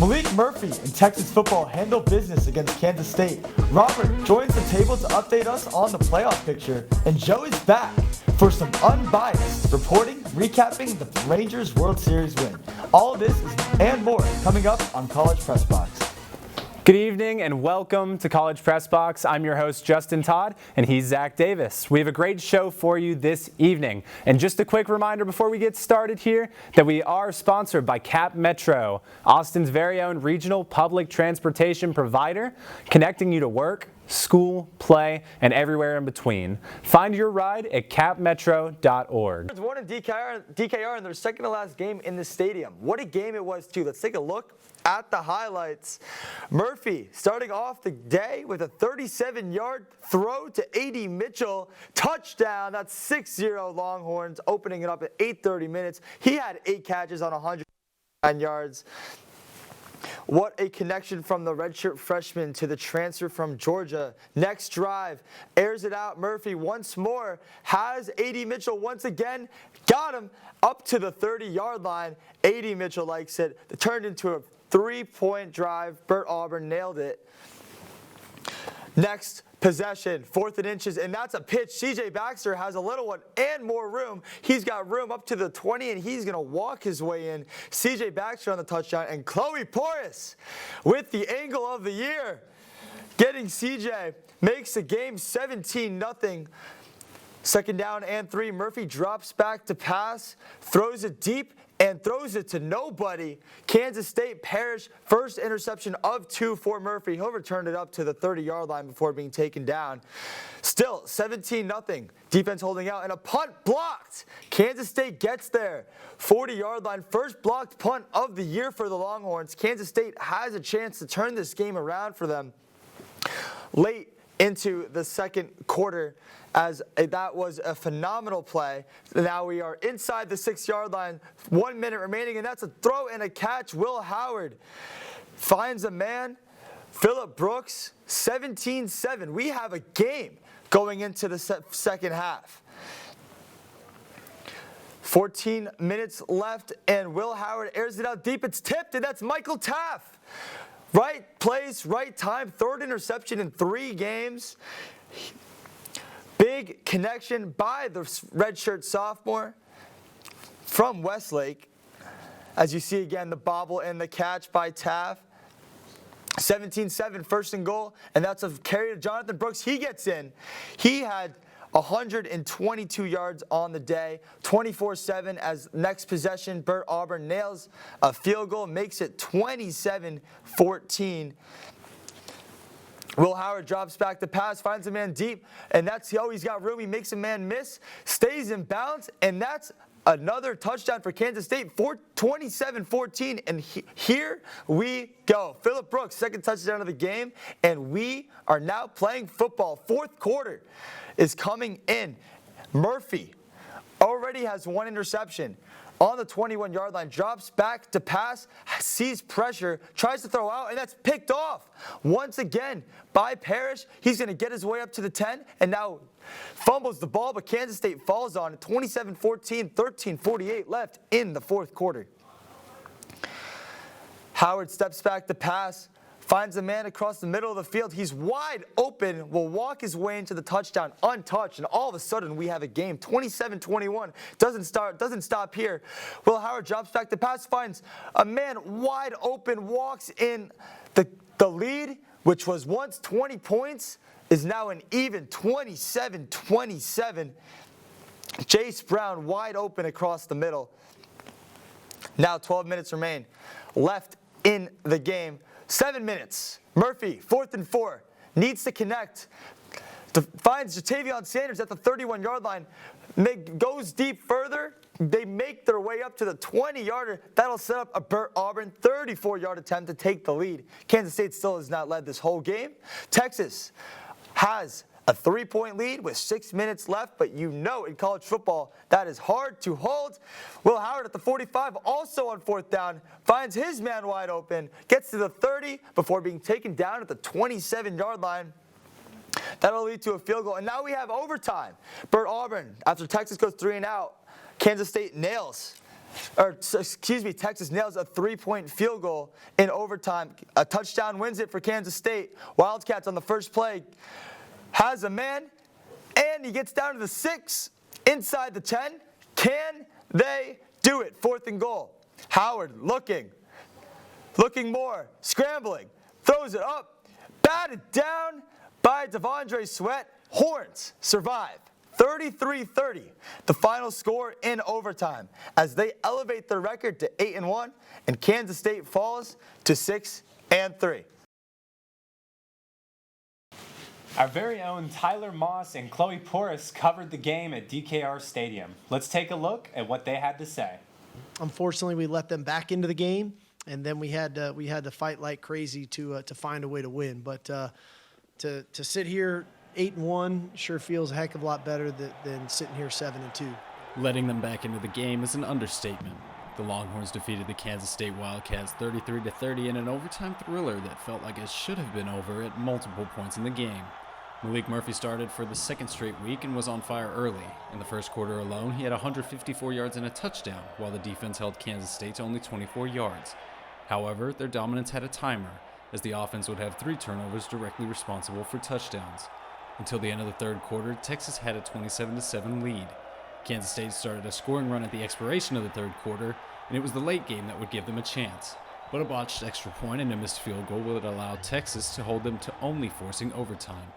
Malik Murphy and Texas football handle business against Kansas State. Robert joins the table to update us on the playoff picture. And Joe is back for some unbiased reporting, recapping the Rangers World Series win. All of this and more coming up on College Pressbox. Good evening and welcome to College Pressbox. I'm your host, Justin Todd, and he's Zach Davis. We have a great show for you this evening. And just a quick reminder before we get started here that we are sponsored by Cap Metro, Austin's very own regional public transportation provider, connecting you to work, school, play, and everywhere in between. Find your ride at capmetro.org. It's won in DKR in their second to last game in the stadium. What a game it was, too. Let's take a look at the highlights. Murphy starting off the day with a 37-yard throw to A.D. Mitchell. Touchdown. That's 6-0 Longhorns, opening it up at 8:30 minutes. He had 8 catches on 109 yards. What a connection from the redshirt freshman to the transfer from Georgia. Next drive, airs it out. Murphy once more has A.D. Mitchell once again. Got him up to the 30-yard line. A.D. Mitchell likes it. It turned into a 3-point drive. Bert Auburn nailed it. Next possession, 4th and inches, and that's a pitch. C.J. Baxter has a little one and more room. He's got room up to the 20, and he's going to walk his way in. C.J. Baxter on the touchdown, and Chloe Porras with the angle of the year. Getting C.J. makes the game 17-0. Second down and 3. Murphy drops back to pass, throws it deep, and throws it to nobody. Kansas State Parrish, first interception of 2 for Murphy. He'll return it up to the 30-yard line before being taken down. Still 17-0. Defense holding out, and a punt blocked. Kansas State gets there. 40-yard line, first blocked punt of the year for the Longhorns. Kansas State has a chance to turn this game around for them late into the second quarter, as that was a phenomenal play. Now we are inside the 6-yard line, 1 minute remaining, and that's a throw and a catch. Will Howard finds a man. Phillip Brooks, 17-7. We have a game going into the second half. 14 minutes left, and Will Howard airs it out deep. It's tipped, and that's Michael Taff. Right place, right time, 3rd interception in 3 games. Big connection by the redshirt sophomore from Westlake. As you see again, the bobble and the catch by Taff. 17-7, 1st and goal, and that's a carry to Jonathan Brooks. He gets in. He had 122 yards on the day, 24-7 as next possession. Bert Auburn nails a field goal, makes it 27-14. Will Howard drops back to pass, finds a man deep, and that's he's got room. He makes a man miss, stays in bounds, and that's another touchdown for Kansas State, 27-14, and here we go. Phillip Brooks, 2nd touchdown of the game, and we are now playing football. 4th quarter is coming in. Murphy already has 1 interception. On the 21-yard line, drops back to pass, sees pressure, tries to throw out, and that's picked off. Once again by Parrish. He's going to get his way up to the 10, and now fumbles the ball, but Kansas State falls on it. 27-14, 13:48 left in the 4th quarter. Howard steps back to pass, finds a man across the middle of the field. He's wide open, will walk his way into the touchdown untouched, and all of a sudden we have a game. 27-21, doesn't stop here. Will Howard drops back to pass, finds a man wide open, walks in. The lead, which was once 20 points, is now an even 27-27. Jace Brown wide open across the middle. Now 12 minutes remain left in the game. 7 minutes. Murphy, 4th and 4, needs to connect. Finds Jatavion Sanders at the 31-yard line. Goes deep further. They make their way up to the 20-yarder. That'll set up a Bert Auburn 34-yard attempt to take the lead. Kansas State still has not led this whole game. Texas has a 3-point lead with 6 minutes left, but you know in college football that is hard to hold. Will Howard at the 45, also on 4th down, finds his man wide open, gets to the 30 before being taken down at the 27-yard line. That'll lead to a field goal, and now we have overtime. Bert Auburn, after Texas goes 3 and out, Kansas State nails Texas nails a 3-point field goal in overtime. A touchdown wins it for Kansas State. Wildcats on the first play has a man, and he gets down to the 6, inside the 10. Can they do it? 4th and goal. Howard looking more, scrambling, throws it up, batted down by Devondre Sweat. Horns survive. 33-30, the final score in overtime, as they elevate their record to 8-1, and Kansas State falls to 6-3. Our very own Tyler Moss and Chloe Porras covered the game at DKR Stadium. Let's take a look at what they had to say. Unfortunately, we let them back into the game, and then we had to fight like crazy to find a way to win. But to sit here 8-1 sure feels a heck of a lot better than sitting here 7-2. Letting them back into the game is an understatement. The Longhorns defeated the Kansas State Wildcats 33-30 in an overtime thriller that felt like it should have been over at multiple points in the game. Malik Murphy started for the second straight week and was on fire early. In the first quarter alone, he had 154 yards and a touchdown, while the defense held Kansas State to only 24 yards. However, their dominance had a timer, as the offense would have 3 turnovers directly responsible for touchdowns. Until the end of the third quarter, Texas had a 27-7 lead. Kansas State started a scoring run at the expiration of the third quarter, and it was the late game that would give them a chance. But a botched extra point and a missed field goal would allow Texas to hold them to only forcing overtime.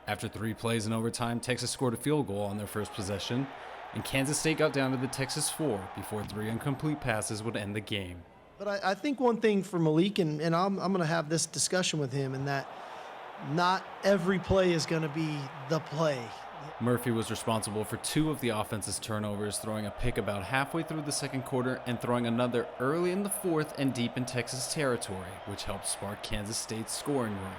After 3 plays in overtime, Texas scored a field goal on their first possession, and Kansas State got down to the Texas 4 before 3 incomplete passes would end the game. But I think one thing for Malik, and I'm going to have this discussion with him, in that not every play is going to be the play. Murphy was responsible for 2 of the offense's turnovers, throwing a pick about halfway through the second quarter and throwing another early in the fourth and deep in Texas territory, which helped spark Kansas State's scoring run.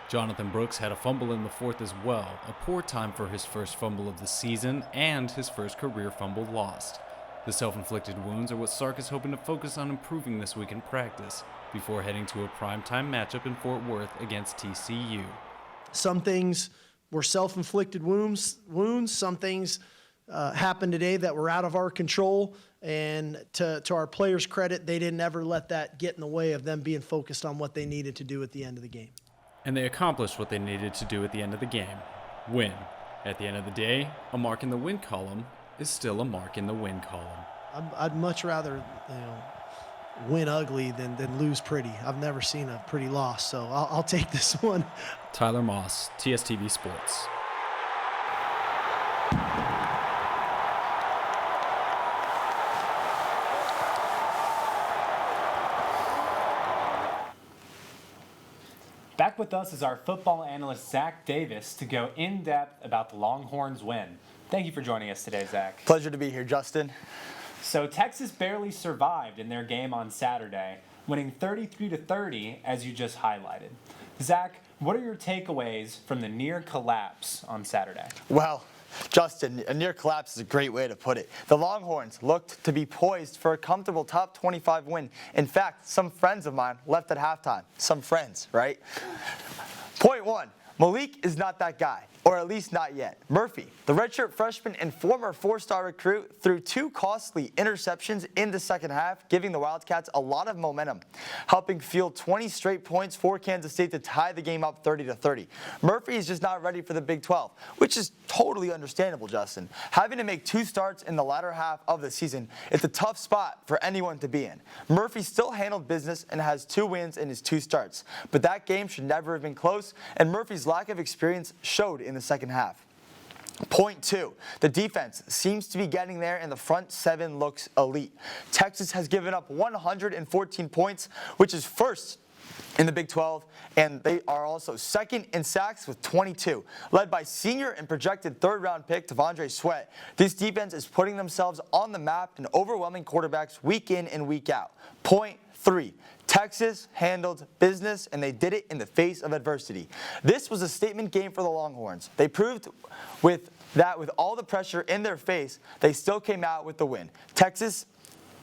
Jonathan Brooks had a fumble in the fourth as well, a poor time for his first fumble of the season and his first career fumble lost. The self-inflicted wounds are what Sark is hoping to focus on improving this week in practice, before heading to a primetime matchup in Fort Worth against TCU. Some things were self-inflicted wounds. Some things happened today that were out of our control, and to our players' credit, they didn't ever let that get in the way of them being focused on what they needed to do at the end of the game. And they accomplished what they needed to do at the end of the game. Win. At the end of the day, a mark in the win column is still a mark in the win column. I'd much rather, win ugly than lose pretty. I've never seen a pretty loss, so I'll take this one. Tyler Moss, TSTV Sports. Back with us is our football analyst, Zach Davis, to go in-depth about the Longhorns' win. Thank you for joining us today, Zach. Pleasure to be here, Justin. So Texas barely survived in their game on Saturday, winning 33-30, as you just highlighted. Zach, what are your takeaways from the near collapse on Saturday? Well, Justin, a near collapse is a great way to put it. The Longhorns looked to be poised for a comfortable top 25 win. In fact, some friends of mine left at halftime. Some friends, right? Point 1, Malik is not that guy. Or at least not yet. Murphy, the redshirt freshman and former 4-star recruit, threw 2 costly interceptions in the second half, giving the Wildcats a lot of momentum, helping fuel 20 straight points for Kansas State to tie the game up 30-30. Murphy is just not ready for the Big 12, which is totally understandable, Justin. Having to make 2 starts in the latter half of the season, it's a tough spot for anyone to be in. Murphy still handled business and has 2 wins in his 2 starts, but that game should never have been close, and Murphy's lack of experience showed in the second half. Point 2, the defense seems to be getting there and the front 7 looks elite. Texas has given up 114 points, which is first in the Big 12, and they are also second in sacks with 22. Led by senior and projected third-round pick Devondre Sweat, this defense is putting themselves on the map and overwhelming quarterbacks week in and week out. Point 3, Texas handled business, and they did it in the face of adversity. This was a statement game for the Longhorns. They proved with all the pressure in their face, they still came out with the win. Texas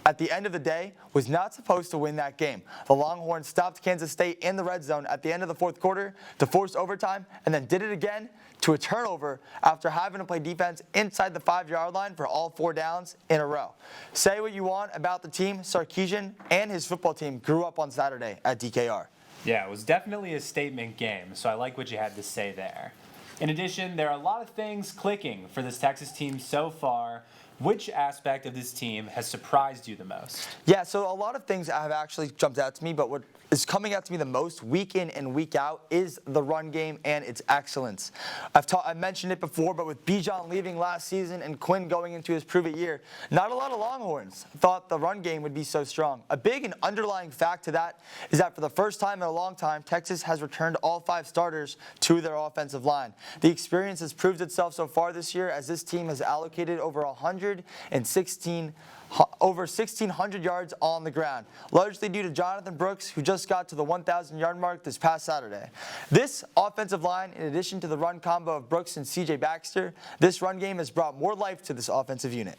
at the end of the day, was not supposed to win that game. The Longhorns stopped Kansas State in the red zone at the end of the fourth quarter to force overtime, and then did it again to a turnover after having to play defense inside the 5-yard line for all 4 downs in a row. Say what you want about the team, Sarkisian and his football team grew up on Saturday at DKR. Yeah, it was definitely a statement game, so I like what you had to say there. In addition, there are a lot of things clicking for this Texas team so far. Which aspect of this team has surprised you the most? Yeah, so a lot of things have actually jumped out to me, but what is coming out to me the most week in and week out is the run game and its excellence. I've mentioned it before, but with Bijan leaving last season and Quinn going into his prove-it year, not a lot of Longhorns thought the run game would be so strong. A big and underlying fact to that is that for the first time in a long time, Texas has returned all 5 starters to their offensive line. The experience has proved itself so far this year as this team has allocated over 1,600 yards on the ground, largely due to Jonathan Brooks, who just got to the 1,000-yard mark this past Saturday. This offensive line, in addition to the run combo of Brooks and C.J. Baxter, this run game has brought more life to this offensive unit.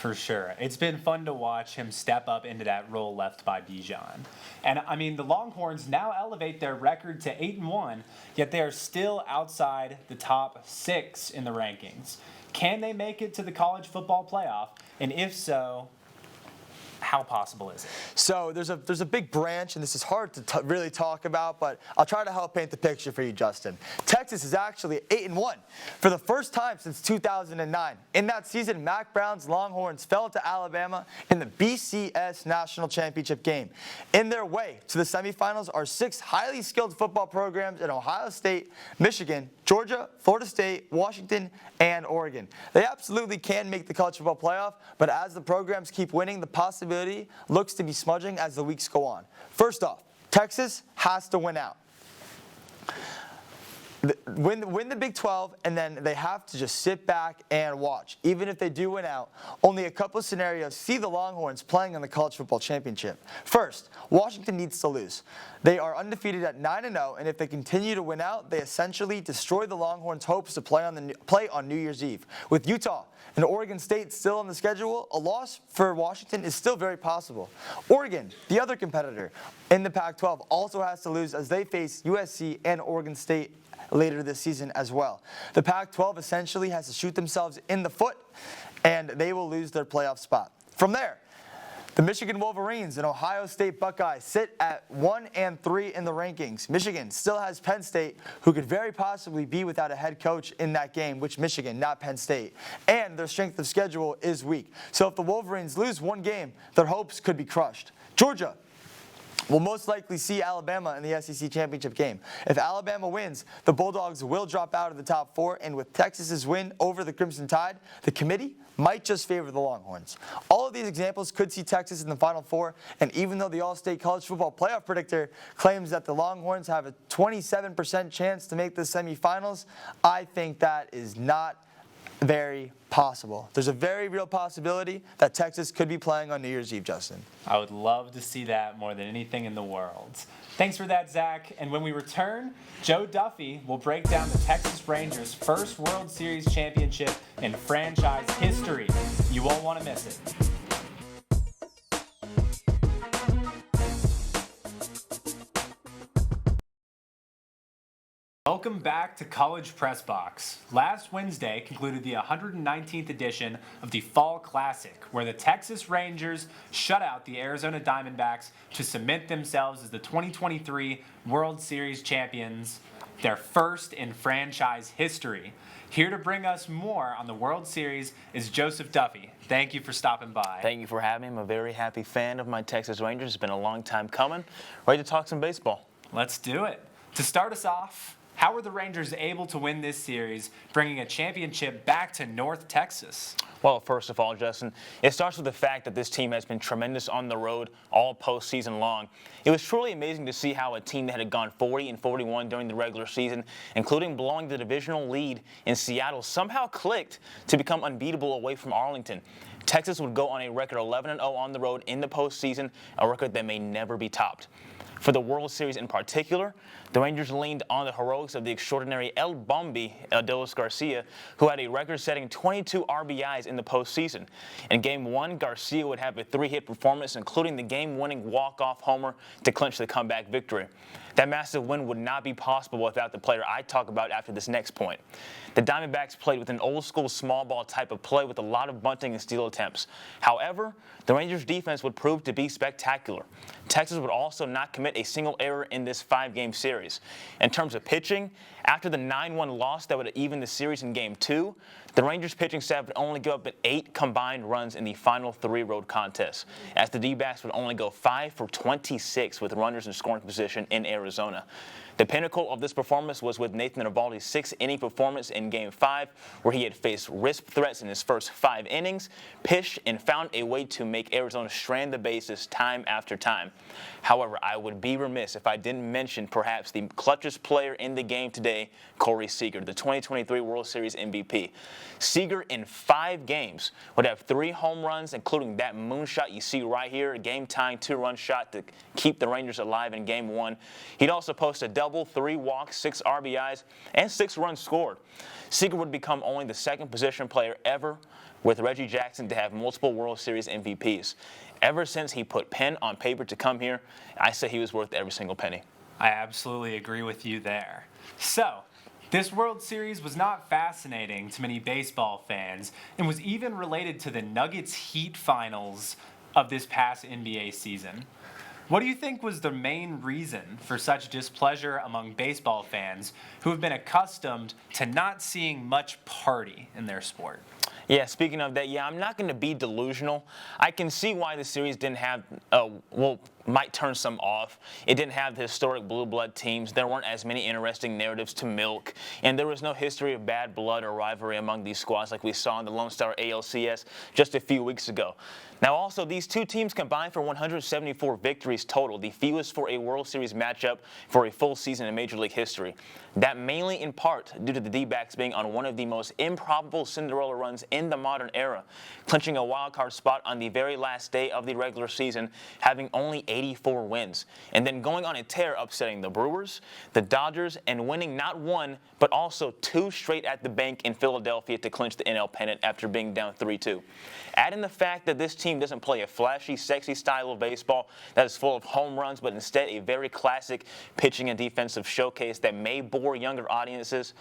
For sure. It's been fun to watch him step up into that role left by Bijan. And I mean, the Longhorns now elevate their record to 8-1, yet they are still outside the top 6 in the rankings. Can they make it to the college football playoff? And if so, how possible is it? So there's a big branch, and this is hard to really talk about, but I'll try to help paint the picture for you, Justin. Texas is actually 8-1 for the first time since 2009. In that season, Mack Brown's Longhorns fell to Alabama in the BCS National Championship game. In their way to the semifinals are 6 highly skilled football programs in Ohio State, Michigan, Georgia, Florida State, Washington, and Oregon. They absolutely can make the college football playoff, but as the programs keep winning, the possibility looks to be smudging as the weeks go on. First off, Texas has to win out. Win the Big 12, and then they have to just sit back and watch. Even if they do win out, only a couple of scenarios see the Longhorns playing in the College Football Championship. First, Washington needs to lose. They are undefeated at 9-0, and if they continue to win out, they essentially destroy the Longhorns' hopes to play on New Year's Eve. With Utah and Oregon State still on the schedule, a loss for Washington is still very possible. Oregon, the other competitor in the Pac-12, also has to lose as they face USC and Oregon State later this season as well. The Pac-12 essentially has to shoot themselves in the foot, and they will lose their playoff spot. From there, the Michigan Wolverines and Ohio State Buckeyes sit at 1 and 3 in the rankings. Michigan still has Penn State, who could very possibly be without a head coach in that game, which Michigan, not Penn State. And their strength of schedule is weak. So if the Wolverines lose one game, their hopes could be crushed. Georgia will most likely see Alabama in the SEC championship game. If Alabama wins, the Bulldogs will drop out of the top 4, and with Texas's win over the Crimson Tide, the committee might just favor the Longhorns. All of these examples could see Texas in the Final Four, and even though the All-State College Football Playoff predictor claims that the Longhorns have a 27% chance to make the semifinals, I think that is not very possible. There's a very real possibility that Texas could be playing on New Year's Eve, Justin. I would love to see that more than anything in the world. Thanks for that, Zach. And when we return, Joe Duffey will break down the Texas Rangers' first World Series championship in franchise history. You won't want to miss it. Welcome back to College Pressbox. Last Wednesday concluded the 119th edition of the Fall Classic, where the Texas Rangers shut out the Arizona Diamondbacks to cement themselves as the 2023 World Series champions, their first in franchise history. Here to bring us more on the World Series is Joseph Duffey. Thank you for stopping by. Thank you for having me. I'm a very happy fan of my Texas Rangers. It's been a long time coming. Ready to talk some baseball. Let's do it. To start us off, how were the Rangers able to win this series, bringing a championship back to North Texas? Well, first of all, Justin, it starts with the fact that this team has been tremendous on the road all postseason long. It was truly amazing to see how a team that had gone 40-41 during the regular season, including blowing the divisional lead in Seattle, somehow clicked to become unbeatable away from Arlington. Texas would go on a record 11-0 on the road in the postseason, a record that may never be topped. For the World Series in particular, the Rangers leaned on the heroics of the extraordinary El Bombi Adolis Garcia, who had a record-setting 22 RBIs in the postseason. In Game 1, Garcia would have a 3-hit performance, including the game-winning walk-off homer to clinch the comeback victory. That massive win would not be possible without the player I talk about after this next point. The Diamondbacks played with an old-school small ball type of play with a lot of bunting and steal attempts. However, the Rangers' defense would prove to be spectacular. Texas would also not commit a single error in this 5-game series. In terms of pitching, after the 9-1 loss that would even the series in Game 2, the Rangers pitching staff would only give up 8 combined runs in the final 3 road contests, as the D-backs would only go 5 for 26 with runners in scoring position in Arizona. The pinnacle of this performance was with Nathan Eovaldi's 6-inning performance in Game 5, where he had faced risk threats in his first 5 innings, pitched, and found a way to make Arizona strand the bases time after time. However, I would be remiss if I didn't mention perhaps the clutchest player in the game today, Corey Seager, the 2023 World Series MVP. Seager in 5 games would have 3 home runs, including that moonshot you see right here, a game-tying 2-run shot to keep the Rangers alive in Game 1. He'd also post a double, 3 walks, 6 RBIs, and 6 runs scored. Seager would become only the second position player ever with Reggie Jackson to have multiple World Series MVPs. Ever since he put pen on paper to come here, I say he was worth every single penny. I absolutely agree with you there. So, this World Series was not fascinating to many baseball fans and was even related to the Nuggets-Heat finals of this past NBA season. What do you think was the main reason for such displeasure among baseball fans who have been accustomed to not seeing much party in their sport? Yeah, speaking of that, I'm not going to be delusional. I can see why the series didn't have, might turn some off. It didn't have the historic blue blood teams. There weren't as many interesting narratives to milk. And there was no history of bad blood or rivalry among these squads like we saw in the Lone Star ALCS just a few weeks ago. Now also, these 2 teams combined for 174 victories total, the fewest for a World Series matchup for a full season in Major League history. That mainly in part due to the D-backs being on one of the most improbable Cinderella runs in the modern era, clinching a wild card spot on the very last day of the regular season, having only 84 wins, and then going on a tear, upsetting the Brewers, the Dodgers, and winning not 1, but also 2 straight at the bank in Philadelphia to clinch the NL pennant after being down 3-2. Add in the fact that this team doesn't play a flashy, sexy style of baseball that is full of home runs, but instead a very classic pitching and defensive showcase that may bore younger audiences.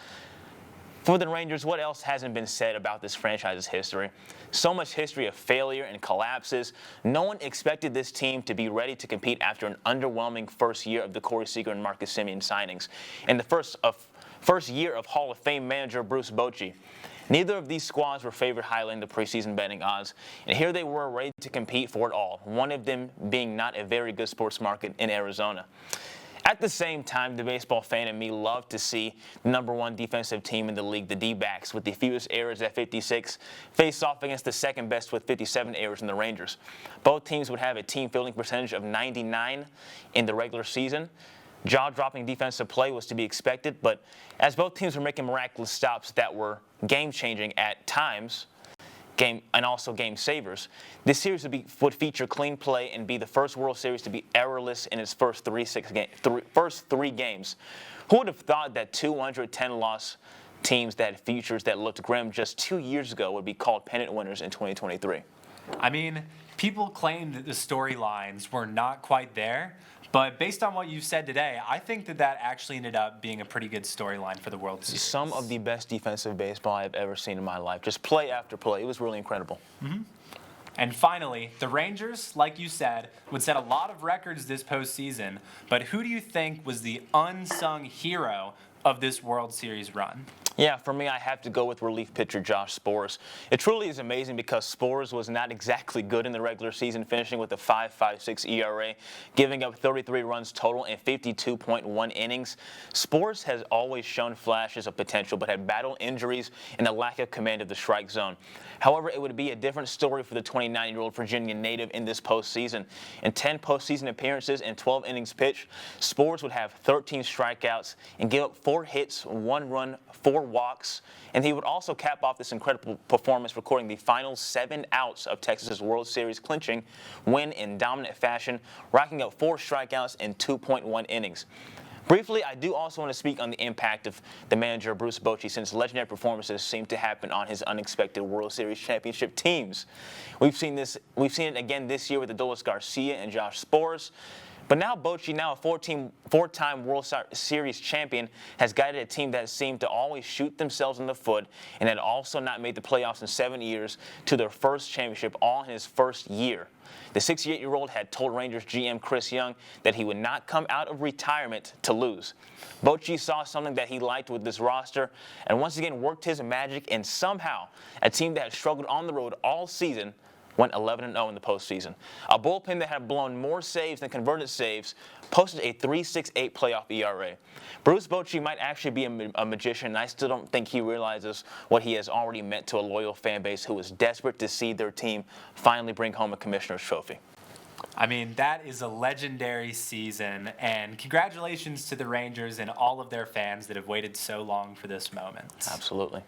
For the Rangers, what else hasn't been said about this franchise's history? So much history of failure and collapses. No one expected this team to be ready to compete after an underwhelming first year of the Corey Seager and Marcus Semien signings, and the first year of Hall of Fame manager Bruce Bochy. Neither of these squads were favored highly in the preseason betting odds, and here they were ready to compete for it all, one of them being not a very good sports market in Arizona. At the same time, the baseball fan in me loved to see the #1 defensive team in the league, the D-backs, with the fewest errors at 56, face off against the second best with 57 errors in the Rangers. Both teams would have a team fielding percentage of 99 in the regular season. Jaw-dropping defensive play was to be expected, but as both teams were making miraculous stops that were game-changing at times, and also game savers, this series would feature clean play and be the first World Series to be errorless in its first 3 games. Who would have thought that 210-loss teams that had futures that looked grim just 2 years ago would be called pennant winners in 2023? I mean, people claim that the storylines were not quite there, but based on what you've said today, I think that actually ended up being a pretty good storyline for the World Series. Some of the best defensive baseball I've ever seen in my life. Just play after play. It was really incredible. Mm-hmm. And finally, the Rangers, like you said, would set a lot of records this postseason, but who do you think was the unsung hero of this World Series run? Yeah, for me, I have to go with relief pitcher Josh Sborz. It truly is amazing because Sborz was not exactly good in the regular season, finishing with a 5.56 ERA, giving up 33 runs total in 52.1 innings. Sborz has always shown flashes of potential, but had battled injuries and a lack of command of the strike zone. However, it would be a different story for the 29-year-old Virginia native in this postseason. In 10 postseason appearances and 12 innings pitched, Sborz would have 13 strikeouts and give up 4 hits, 1 run, 4 walks, and he would also cap off this incredible performance recording the final 7 outs of Texas's World Series clinching win in dominant fashion, racking up 4 strikeouts in 2.1 innings. Briefly, I do also want to speak on the impact of the manager Bruce Bochy, since legendary performances seem to happen on his unexpected World Series championship teams. We've seen it again this year with Adolis Garcia and Josh Sborz. But now Bochy, now a 4-time World Series champion, has guided a team that has seemed to always shoot themselves in the foot and had also not made the playoffs in 7 years to their first championship all in his first year. The 68-year-old had told Rangers GM Chris Young that he would not come out of retirement to lose. Bochy saw something that he liked with this roster and once again worked his magic, and somehow a team that had struggled on the road all season went 11-0 in the postseason. A bullpen that had blown more saves than converted saves posted a 3.68 playoff ERA. Bruce Bochy might actually be a magician, and I still don't think he realizes what he has already meant to a loyal fan base who is desperate to see their team finally bring home a commissioner's trophy. I mean, that is a legendary season, and congratulations to the Rangers and all of their fans that have waited so long for this moment. Absolutely.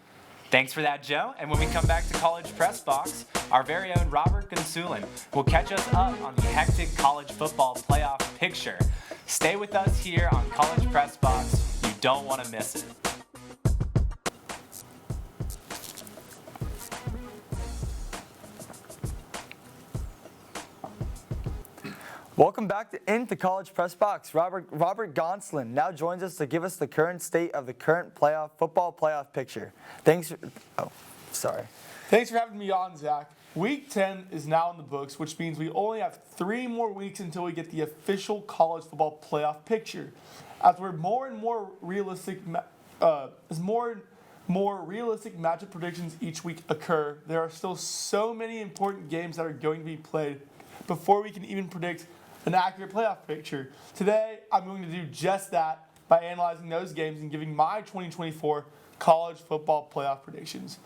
Thanks for that, Joe. And when we come back to College Pressbox, our very own Robert Gonsoulin will catch us up on the hectic college football playoff picture. Stay with us here on College Pressbox. You don't want to miss it. Welcome back into College Pressbox. Robert Gonsoulin now joins us to give us the current state of the current football playoff picture. Thanks for having me on, Zach. Week 10 is now in the books, which means we only have 3 more weeks until we get the official college football playoff picture. As more and more realistic matchup predictions each week occur, there are still so many important games that are going to be played before we can even predict an accurate playoff picture. Today, I'm going to do just that by analyzing those games and giving my 2024 college football playoff predictions.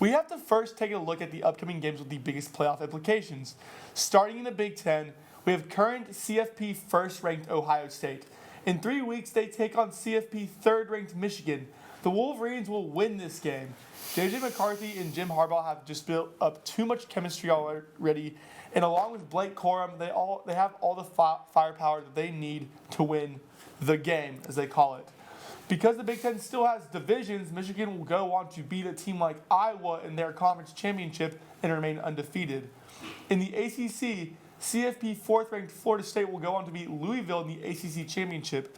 We have to first take a look at the upcoming games with the biggest playoff implications. Starting in the Big Ten, we have current CFP first-ranked Ohio State. In 3 weeks, they take on CFP third-ranked Michigan. The Wolverines will win this game. J.J. McCarthy and Jim Harbaugh have just built up too much chemistry already, and along with Blake Corum, they have all the firepower that they need to win the game, as they call it. Because the Big Ten still has divisions, Michigan will go on to beat a team like Iowa in their conference championship and remain undefeated. In the ACC, CFP fourth-ranked Florida State will go on to beat Louisville in the ACC championship.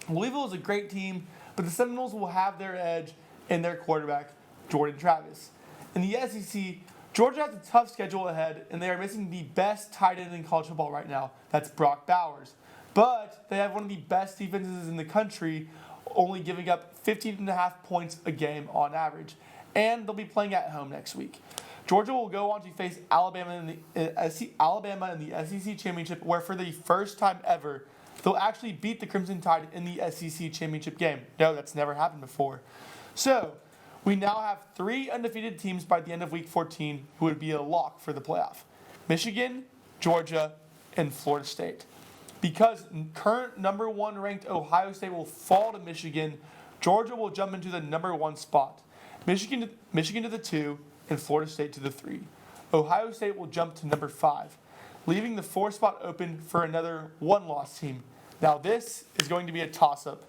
Louisville is a great team, but the Seminoles will have their edge in their quarterback, Jordan Travis. In the SEC, Georgia has a tough schedule ahead, and they are missing the best tight end in college football right now. That's Brock Bowers. But they have one of the best defenses in the country, only giving up 15.5 points a game on average. And they'll be playing at home next week. Georgia will go on to face Alabama in the SEC championship, where for the first time ever, they'll actually beat the Crimson Tide in the SEC championship game. No, that's never happened before. So, we now have 3 undefeated teams by the end of Week 14 who would be a lock for the playoff. Michigan, Georgia, and Florida State. Because current number 1 ranked Ohio State will fall to Michigan, Georgia will jump into the number 1 spot. Michigan to the 2, and Florida State to the 3. Ohio State will jump to number 5, leaving the 4th spot open for another 1-loss team. Now this is going to be a toss-up.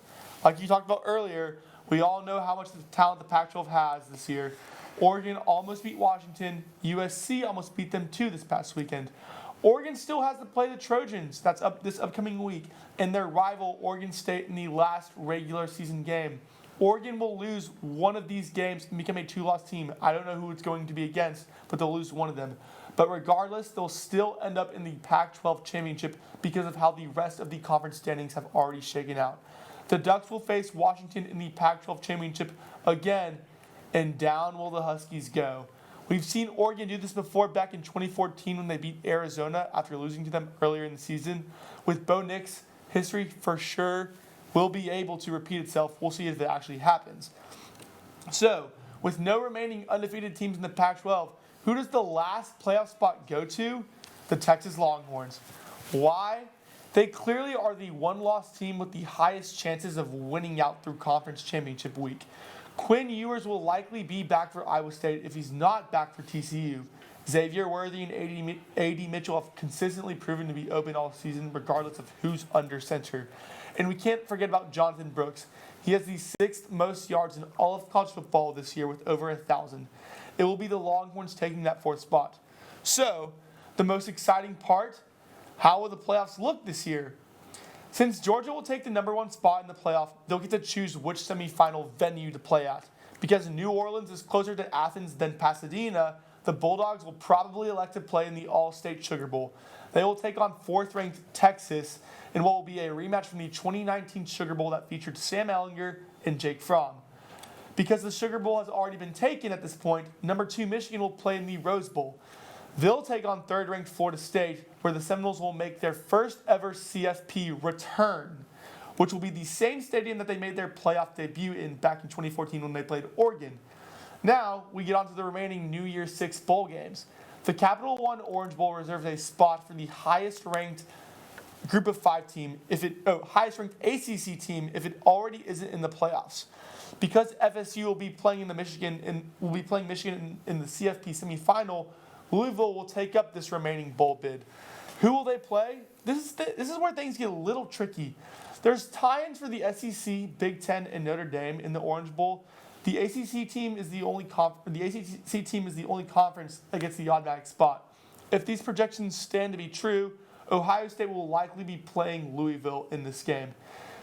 Like you talked about earlier, we all know how much talent the Pac-12 has this year. Oregon almost beat Washington. USC almost beat them too this past weekend. Oregon still has to play the Trojans this upcoming week and their rival Oregon State in the last regular season game. Oregon will lose one of these games and become a 2-loss team. I don't know who it's going to be against, but they'll lose one of them. But regardless, they'll still end up in the Pac-12 championship because of how the rest of the conference standings have already shaken out. The Ducks will face Washington in the Pac-12 championship again, and down will the Huskies go. We've seen Oregon do this before back in 2014 when they beat Arizona after losing to them earlier in the season. With Bo Nix, history for sure will be able to repeat itself. We'll see if it actually happens. So, with no remaining undefeated teams in the Pac-12, who does the last playoff spot go to? The Texas Longhorns. Why? They clearly are the 1-loss team with the highest chances of winning out through conference championship week. Quinn Ewers will likely be back for Iowa State if he's not back for TCU. Xavier Worthy and A.D. Mitchell have consistently proven to be open all season regardless of who's under center. And we can't forget about Jonathan Brooks. He has the 6th most yards in all of college football this year with over 1,000. It will be the Longhorns taking that 4th spot. So, the most exciting part, how will the playoffs look this year? Since Georgia will take the number 1 spot in the playoff, they'll get to choose which semifinal venue to play at. Because New Orleans is closer to Athens than Pasadena, the Bulldogs will probably elect to play in the All-State Sugar Bowl. They will take on 4th-ranked Texas in what will be a rematch from the 2019 Sugar Bowl that featured Sam Ehlinger and Jake Fromm. Because the Sugar Bowl has already been taken at this point, number 2 Michigan will play in the Rose Bowl. They'll take on 3rd-ranked Florida State, where the Seminoles will make their first ever CFP return, which will be the same stadium that they made their playoff debut in back in 2014 when they played Oregon. Now, we get on to the remaining New Year's 6 bowl games. The Capital One Orange Bowl reserves a spot for the highest-ranked Group of 5 team, highest-ranked ACC team, if it already isn't in the playoffs. Because FSU will be playing Michigan in the CFP semifinal, Louisville will take up this remaining bowl bid. Who will they play? This is where things get a little tricky. There's tie-ins for the SEC, Big Ten, and Notre Dame in the Orange Bowl. The ACC team is the only conference that gets the automatic spot. If these projections stand to be true, Ohio State will likely be playing Louisville in this game.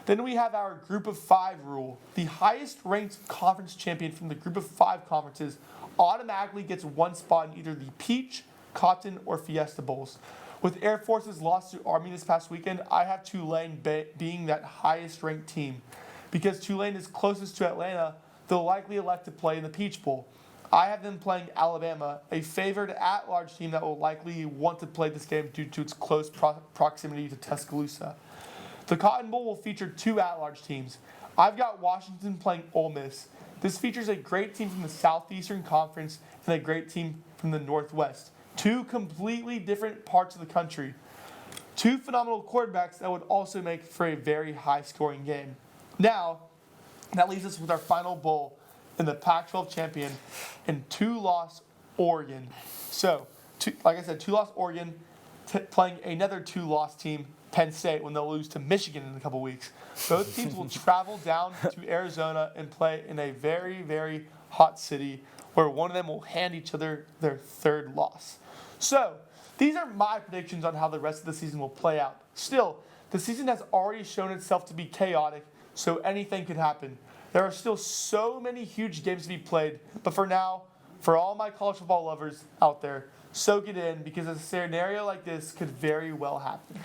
Then we have our Group of 5 rule. The highest-ranked conference champion from the Group of 5 conferences automatically gets 1 spot in either the Peach, Cotton, or Fiesta Bowls. With Air Force's loss to Army this past weekend, I have Tulane being that highest-ranked team. Because Tulane is closest to Atlanta, they'll likely elect to play in the Peach Bowl. I have them playing Alabama, a favored at-large team that will likely want to play this game due to its close proximity to Tuscaloosa. The Cotton Bowl will feature 2 at-large teams. I've got Washington playing Ole Miss. This features a great team from the Southeastern Conference and a great team from the Northwest. 2 completely different parts of the country. 2 phenomenal quarterbacks that would also make for a very high-scoring game. Now, that leaves us with our final bowl in the Pac-12 champion and 2-loss Oregon. So, like I said, 2-loss Oregon playing another 2-loss team, Penn State, when they'll lose to Michigan in a couple weeks. Both teams will travel down to Arizona and play in a very, very hot city where one of them will hand each other their 3rd loss. So, these are my predictions on how the rest of the season will play out. Still, the season has already shown itself to be chaotic, so anything could happen. There are still so many huge games to be played, but for now, for all my college football lovers out there, soak it in because a scenario like this could very well happen.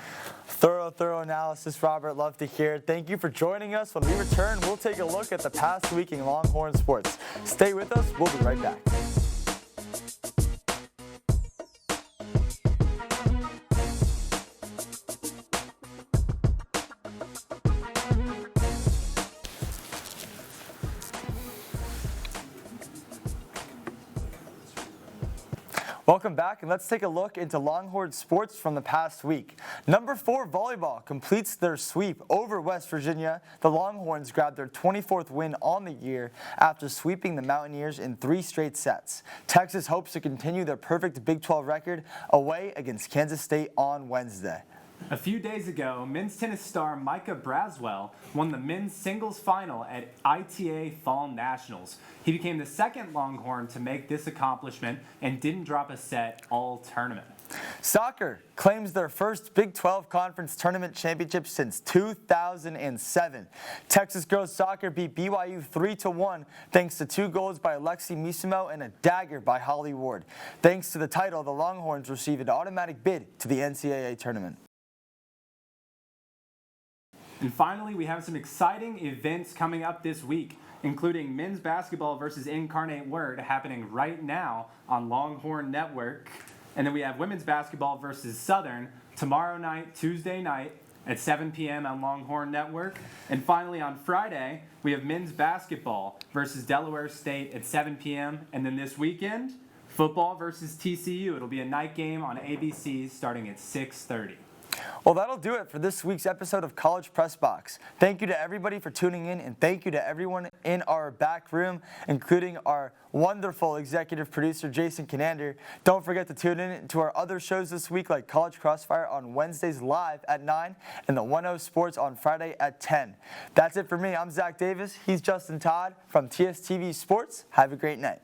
Thorough analysis, Robert. Love to hear it. Thank you for joining us. When we return, we'll take a look at the past week in Longhorn sports. Stay with us. We'll be right back. Welcome back, and let's take a look into Longhorn sports from the past week. Number 4 volleyball completes their sweep over West Virginia. The Longhorns grabbed their 24th win on the year after sweeping the Mountaineers in 3 straight sets. Texas hopes to continue their perfect Big 12 record away against Kansas State on Wednesday. A few days ago, men's tennis star Micah Braswell won the men's singles final at ITA Fall Nationals. He became the 2nd Longhorn to make this accomplishment and didn't drop a set all tournament. Soccer claims their first Big 12 Conference Tournament championship since 2007. Texas girls soccer beat BYU 3-1 thanks to 2 goals by Alexi Misimo and a dagger by Holly Ward. Thanks to the title, the Longhorns receive an automatic bid to the NCAA tournament. And finally, we have some exciting events coming up this week, including men's basketball versus Incarnate Word happening right now on Longhorn Network. And then we have women's basketball versus Southern tomorrow night, Tuesday night at 7 p.m. on Longhorn Network. And finally, on Friday, we have men's basketball versus Delaware State at 7 p.m. And then this weekend, football versus TCU. It'll be a night game on ABC starting at 6:30. Well, that'll do it for this week's episode of College Pressbox. Thank you to everybody for tuning in, and thank you to everyone in our back room, including our wonderful executive producer, Jason Conander. Don't forget to tune in to our other shows this week, like College Crossfire on Wednesdays live at 9 and the 1-0 Sports on Friday at 10. That's it for me. I'm Zach Davis. He's Justin Todd from TSTV Sports. Have a great night.